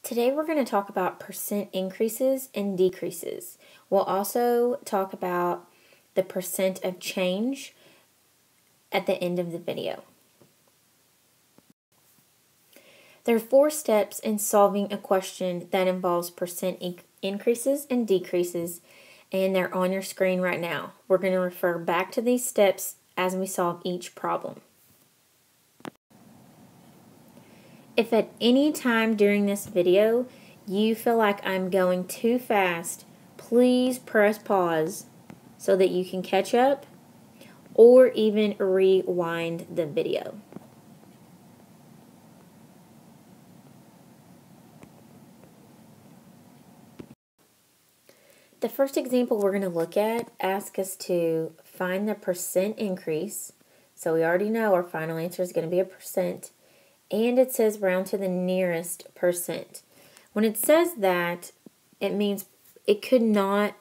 Today we're going to talk about percent increases and decreases. We'll also talk about the percent of change at the end of the video. There are 4 steps in solving a question that involves percent increases and decreases, and they're on your screen right now. We're going to refer back to these steps as we solve each problem. If at any time during this video you feel like I'm going too fast, please press pause so that you can catch up or even rewind the video. The first example we're going to look at asks us to find the percent increase. So we already know our final answer is going to be a percent. And it says round to the nearest percent. When it says that, it means it could not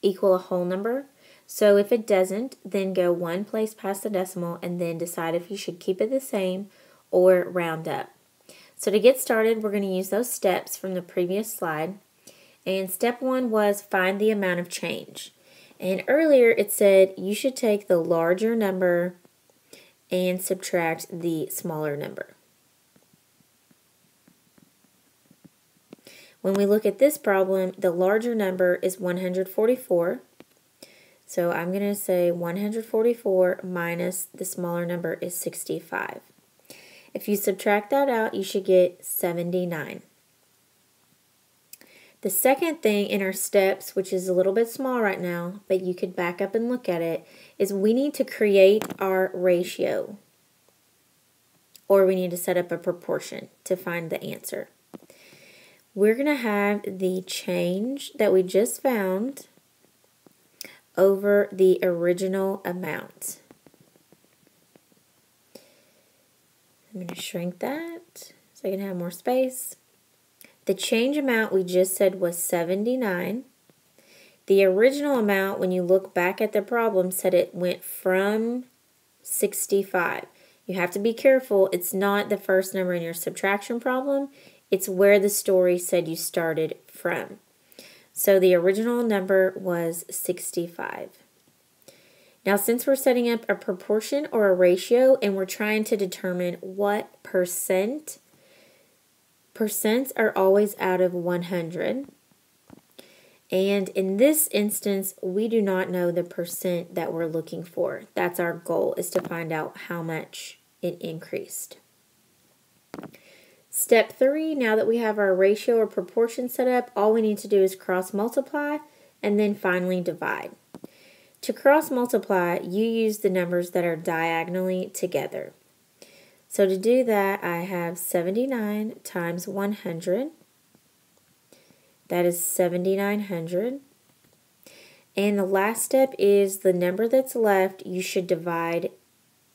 equal a whole number. So if it doesn't, then go one place past the decimal and then decide if you should keep it the same or round up. So to get started, we're going to use those steps from the previous slide. And step 1 was find the amount of change. And earlier it said you should take the larger number and subtract the smaller number. When we look at this problem, the larger number is 144. So I'm going to say 144 minus the smaller number is 65. If you subtract that out, you should get 79. The second thing in our steps, which is a little bit small right now, but you could back up and look at it, is we need to create our ratio. Or we need to set up a proportion to find the answer. We're going to have the change that we just found over the original amount. I'm going to shrink that so I can have more space. The change amount we just said was 79. The original amount, when you look back at the problem, said it went from 65. You have to be careful. It's not the first number in your subtraction problem. It's where the story said you started from. So the original number was 65. Now, since we're setting up a proportion or a ratio and we're trying to determine what percents are always out of 100. And in this instance, we do not know the percent that we're looking for. That's our goal, is to find out how much it increased. Step 3, now that we have our ratio or proportion set up, all we need to do is cross multiply and then finally divide. To cross multiply, you use the numbers that are diagonally together. So to do that, I have 79 times 100. That is 7,900. And the last step is the number that's left, you should divide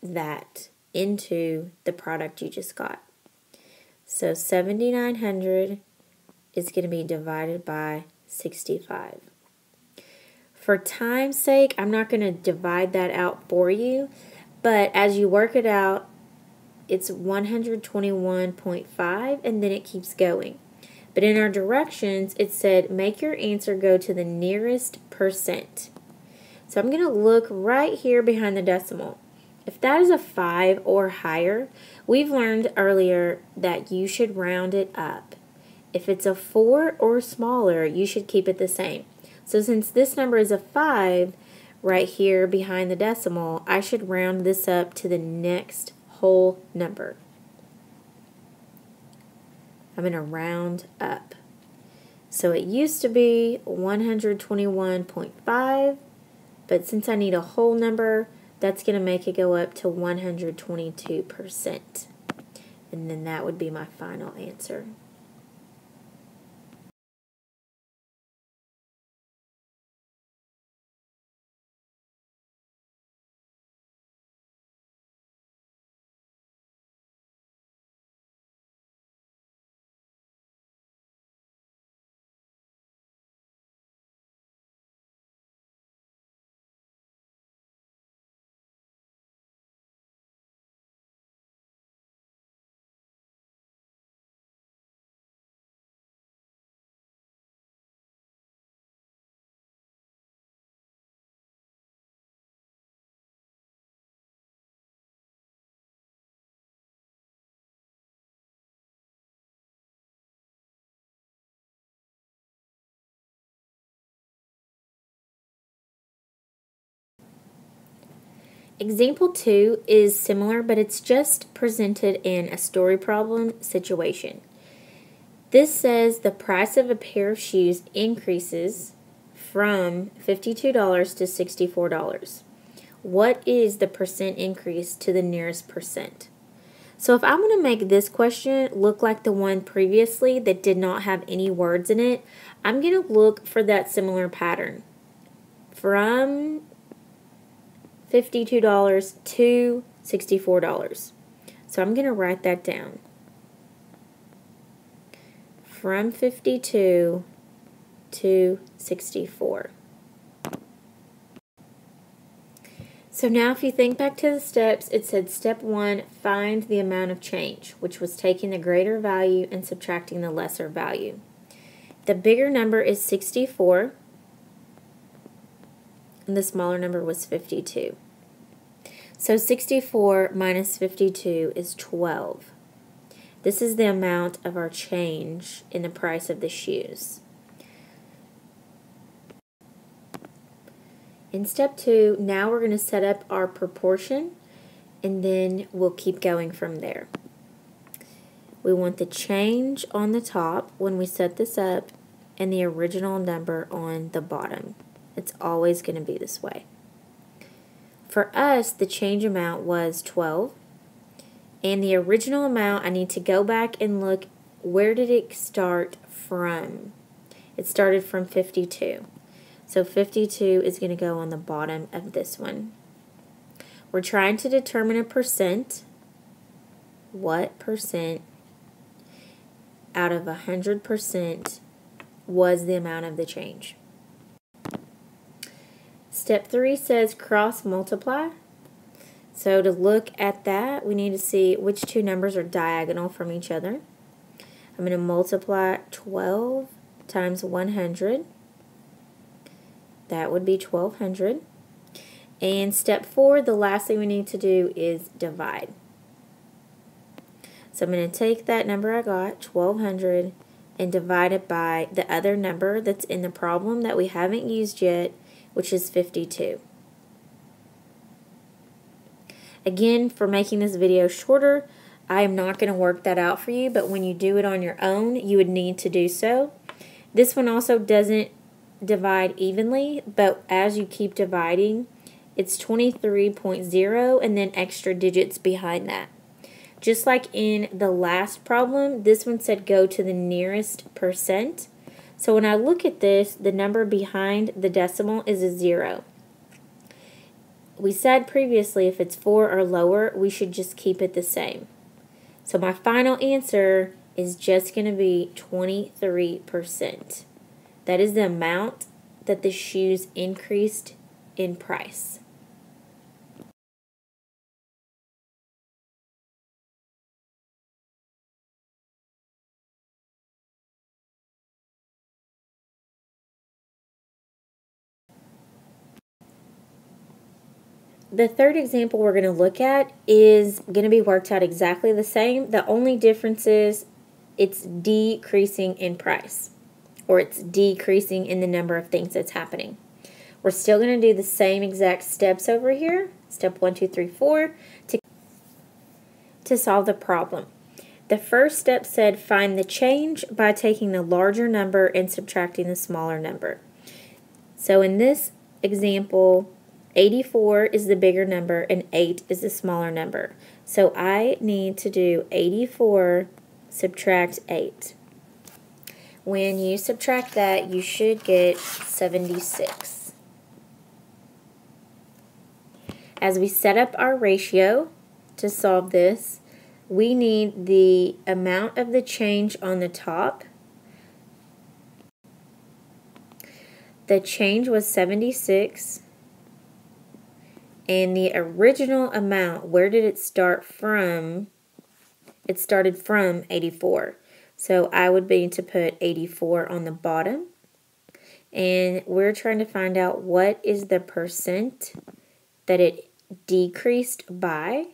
that into the product you just got. So 7,900 is going to be divided by 65. For time's sake, I'm not going to divide that out for you, but as you work it out, it's 121.5 and then it keeps going. But in our directions, it said make your answer go to the nearest percent. So I'm going to look right here behind the decimal. If that is a 5 or higher, we've learned earlier that you should round it up. If it's a 4 or smaller, you should keep it the same. So since this number is a 5 right here behind the decimal, I should round this up to the next whole number. I'm going to round up. So it used to be 121.5, but since I need a whole number, that's going to make it go up to 122%. And then that would be my final answer. Example 2 is similar, but it's just presented in a story problem situation. This says the price of a pair of shoes increases from $52 to $64. What is the percent increase to the nearest percent? So if I'm going to make this question look like the one previously that did not have any words in it, I'm going to look for that similar pattern. From $52 to $64. So I'm going to write that down. From 52 to 64. So now if you think back to the steps, it said step 1, find the amount of change, which was taking the greater value and subtracting the lesser value. The bigger number is 64, and the smaller number was 52. So 64 minus 52 is 12. This is the amount of our change in the price of the shoes. In step 2, now we're going to set up our proportion, and then we'll keep going from there. We want the change on the top when we set this up and the original number on the bottom. It's always going to be this way. For us, the change amount was 12, and the original amount, I need to go back and look, where did it start from? It started from 52. So 52 is going to go on the bottom of this one. We're trying to determine a percent. What percent out of 100% was the amount of the change? Step 3 says cross multiply. So to look at that, we need to see which two numbers are diagonal from each other. I'm going to multiply 12 times 100. That would be 1200. And step 4, the last thing we need to do is divide. So I'm going to take that number I got, 1200, and divide it by the other number that's in the problem that we haven't used yet, which is 52. Again, for making this video shorter, I am not going to work that out for you, but when you do it on your own, you would need to do so. This one also doesn't divide evenly, but as you keep dividing, it's 23.0 and then extra digits behind that. Just like in the last problem, this one said go to the nearest percent. So when I look at this, the number behind the decimal is a 0. We said previously if it's 4 or lower, we should just keep it the same. So my final answer is just going to be 23%. That is the amount that the shoes increased in price. The third example we're going to look at is going to be worked out exactly the same. The only difference is it's decreasing in price, or it's decreasing in the number of things that's happening. We're still going to do the same exact steps over here, step 1, 2, 3, 4, to solve the problem. The first step said find the change by taking the larger number and subtracting the smaller number. So in this example, 84 is the bigger number and 8 is the smaller number. So I need to do 84 subtract 8. When you subtract that, you should get 76. As we set up our ratio to solve this, we need the amount of the change on the top. The change was 76. And the original amount, where did it start from? It started from 84. So I would be to put 84 on the bottom. And we're trying to find out what is the percent that it decreased by.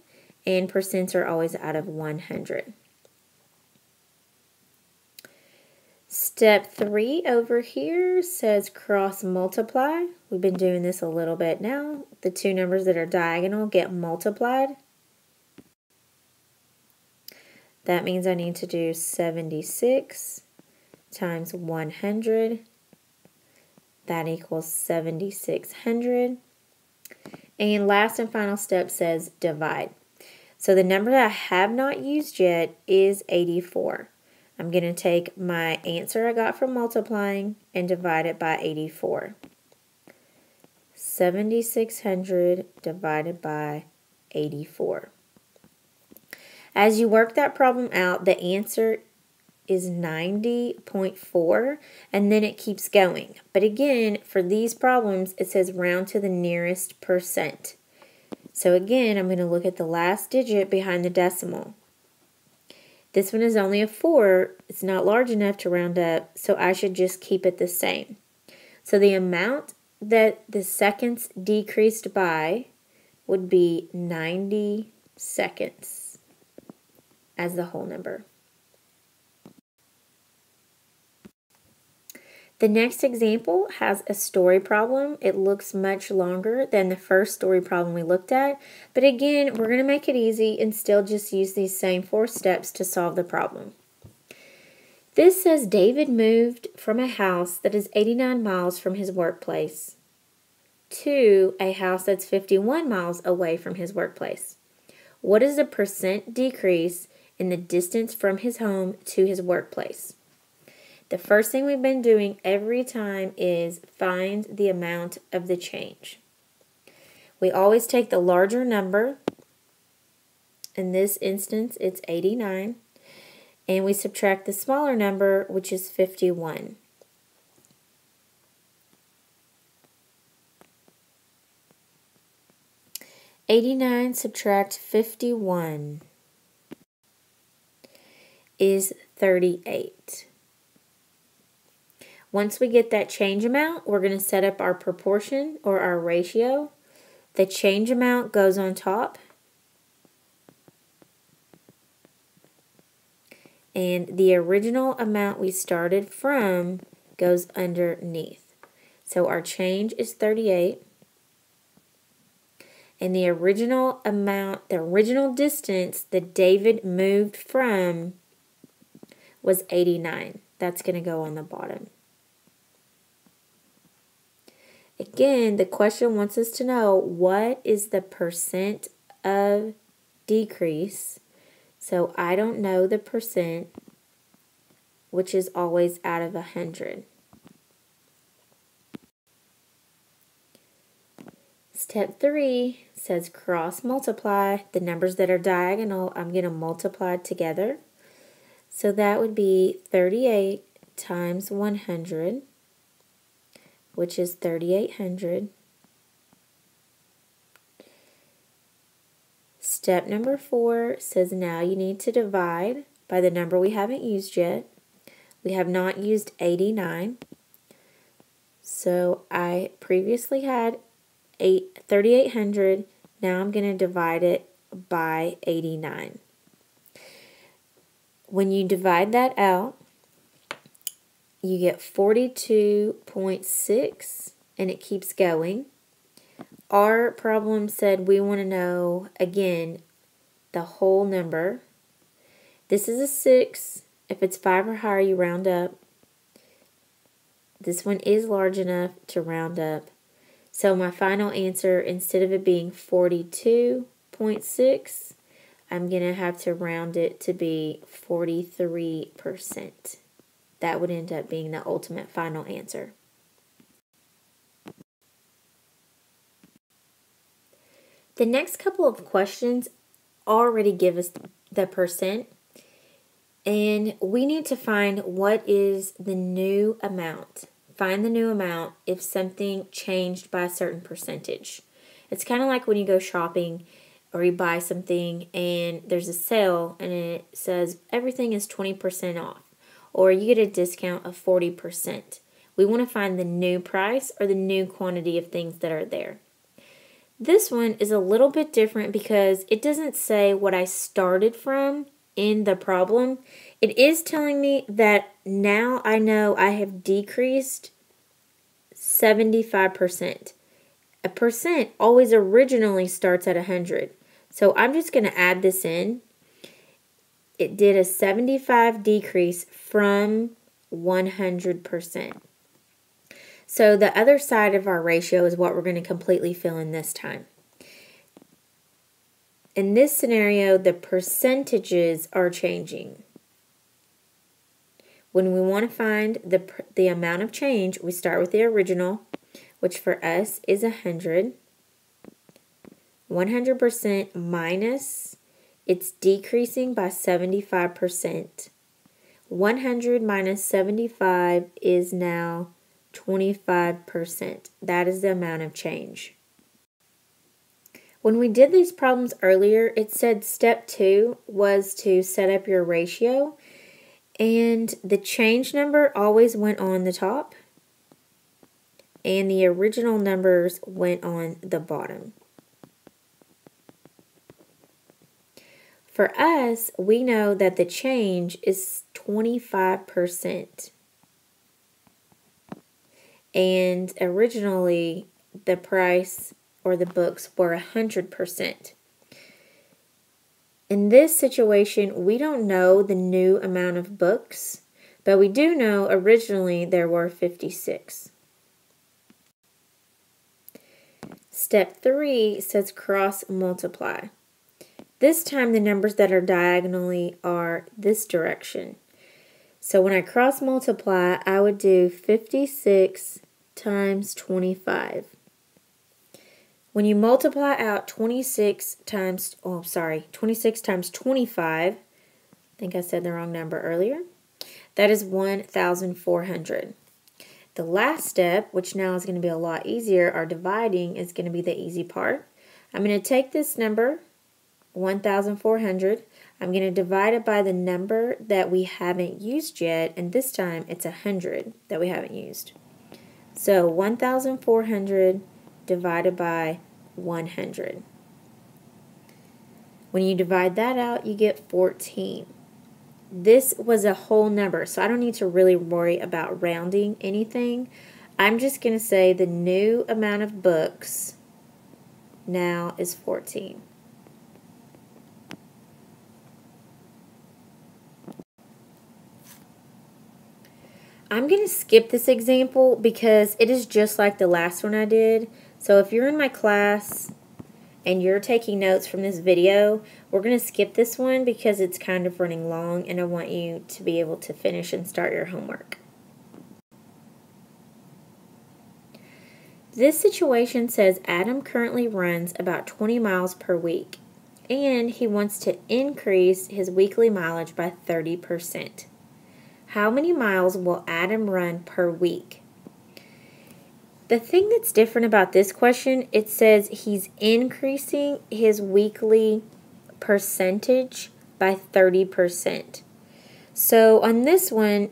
And percents are always out of 100. Step 3 over here says cross multiply. We've been doing this a little bit now. The two numbers that are diagonal get multiplied. That means I need to do 76 times 100. That equals 7,600. And last and final step says divide. So the number that I have not used yet is 84. I'm going to take my answer I got from multiplying and divide it by 84. 7,600 divided by 84. As you work that problem out, the answer is 90.4, and then it keeps going. But again, for these problems, it says round to the nearest percent. So again, I'm going to look at the last digit behind the decimal. This one is only a 4. It's not large enough to round up, so I should just keep it the same. So the amount that the seconds decreased by would be 90 seconds as the whole number. The next example has a story problem. It looks much longer than the first story problem we looked at, but again, we're going to make it easy and still just use these same 4 steps to solve the problem. This says David moved from a house that is 89 miles from his workplace to a house that's 51 miles away from his workplace. What is the percent decrease in the distance from his home to his workplace? The first thing we've been doing every time is find the amount of the change. We always take the larger number. In this instance, it's 89. And we subtract the smaller number, which is 51. $89 subtract 51 is 38. Once we get that change amount, we're going to set up our proportion or our ratio. The change amount goes on top. And the original amount we started from goes underneath. So our change is 38. And the original amount, the original distance that David moved from was 89. That's going to go on the bottom. Again, the question wants us to know what is the percent of decrease. So I don't know the percent, which is always out of 100. Step 3 says cross multiply. The numbers that are diagonal, I'm going to multiply together. So that would be 38 times 100. Which is 3,800. Step number 4 says now you need to divide by the number we haven't used yet. We have not used 89. So I previously had 3,800. Now I'm going to divide it by 89. When you divide that out, you get 42.6, and it keeps going. Our problem said we want to know, again, the whole number. This is a 6. If it's 5 or higher, you round up. This one is large enough to round up. So my final answer, instead of it being 42.6, I'm going to have to round it to be 43%. That would end up being the ultimate final answer. The next couple of questions already give us the percent, and we need to find what is the new amount. Find the new amount if something changed by a certain percentage. It's kind of like when you go shopping or you buy something and there's a sale and it says everything is 20% off. Or you get a discount of 40%. We want to find the new price or the new quantity of things that are there. This one is a little bit different because it doesn't say what I started from. in the problem, it is telling me that now I know I have decreased 75%. A percent always originally starts at 100. So I'm just going to add this in. It did a 75 decrease from 100%. So the other side of our ratio is what we're going to completely fill in this time. In this scenario, the percentages are changing. When we want to find the amount of change, we start with the original, which for us is 100. 100% minus, it's decreasing by 75%. 100 minus 75 is now 25%. That is the amount of change. When we did these problems earlier, it said step 2 was to set up your ratio, and the change number always went on the top, and the original numbers went on the bottom. For us, we know that the change is 25%. And originally, the price or the books were 100%. In this situation, we don't know the new amount of books, but we do know originally there were 56. Step 3 says cross multiply. This time the numbers that are diagonally are this direction. So when I cross multiply, I would do 56 times 25. When you multiply out 26 times 25, I think I said the wrong number earlier, that is 1,400. The last step, which now is going to be a lot easier, our dividing is going to be the easy part. I'm going to take this number, 1,400, I'm going to divide it by the number that we haven't used yet, and this time it's 100 that we haven't used. So 1,400 divided by 100. When you divide that out, you get 14. This was a whole number, so I don't need to really worry about rounding anything. I'm just going to say the new amount of books now is 14. I'm going to skip this example because it is just like the last one I did. So if you're in my class and you're taking notes from this video, we're going to skip this one because it's kind of running long and I want you to be able to finish and start your homework. This situation says Adam currently runs about 20 miles per week and he wants to increase his weekly mileage by 30%. How many miles will Adam run per week? The thing that's different about this question, it says he's increasing his weekly percentage by 30%. So on this one,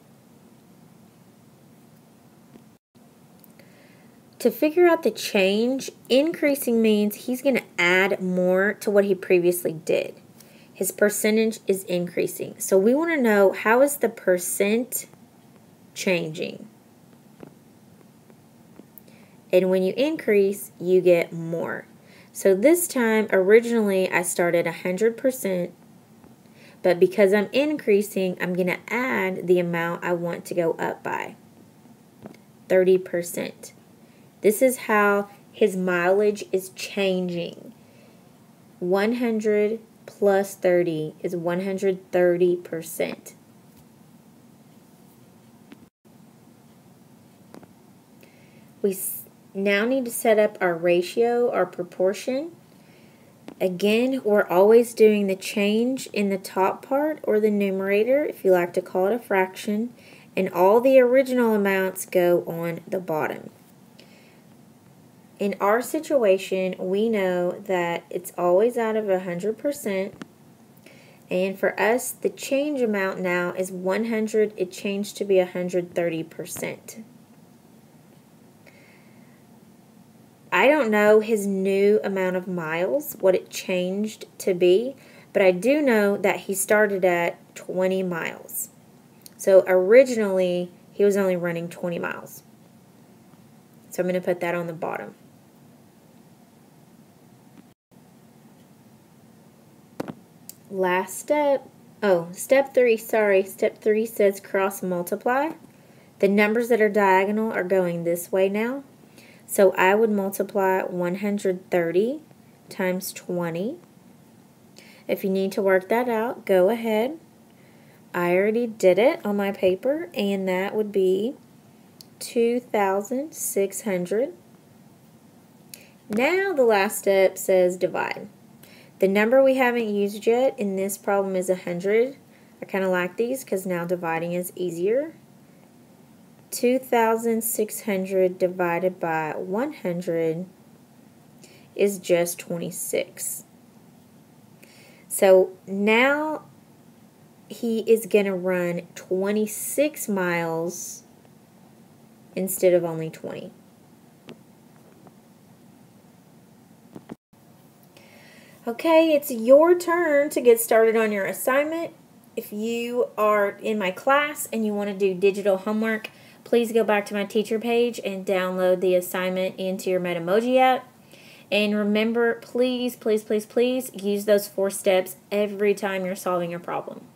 to figure out the change, increasing means he's going to add more to what he previously did. His percentage is increasing. So we want to know, how is the percent changing? And when you increase, you get more. So this time, originally I started 100%, but because I'm increasing, I'm going to add the amount I want to go up by, 30%. This is how his mileage is changing. 100 plus 30 is 130%. We now need to set up our ratio, our proportion. Again, we're always doing the change in the top part or the numerator, if you like to call it a fraction, and all the original amounts go on the bottom. In our situation, we know that it's always out of 100%, and for us, the change amount now is 100. It changed to be 130%. I don't know his new amount of miles, what it changed to be, but but I do know that he started at 20 miles. So originally, he was only running 20 miles. So I'm going to put that on the bottom. Last step. Oh, step 3, sorry. Step 3 says cross multiply. The numbers that are diagonal are going this way now. So I would multiply 130 times 20. If you need to work that out, go ahead. I already did it on my paper, and that would be 2,600. Now the last step says divide. The number we haven't used yet in this problem is 100. I kind of like these because now dividing is easier. 2,600 divided by 100 is just 26. So now he is going to run 26 miles instead of only 20. Okay, it's your turn to get started on your assignment. If you are in my class and you want to do digital homework, please go back to my teacher page and download the assignment into your Metamoji app. And remember, please, please, please, please use those 4 steps every time you're solving a problem.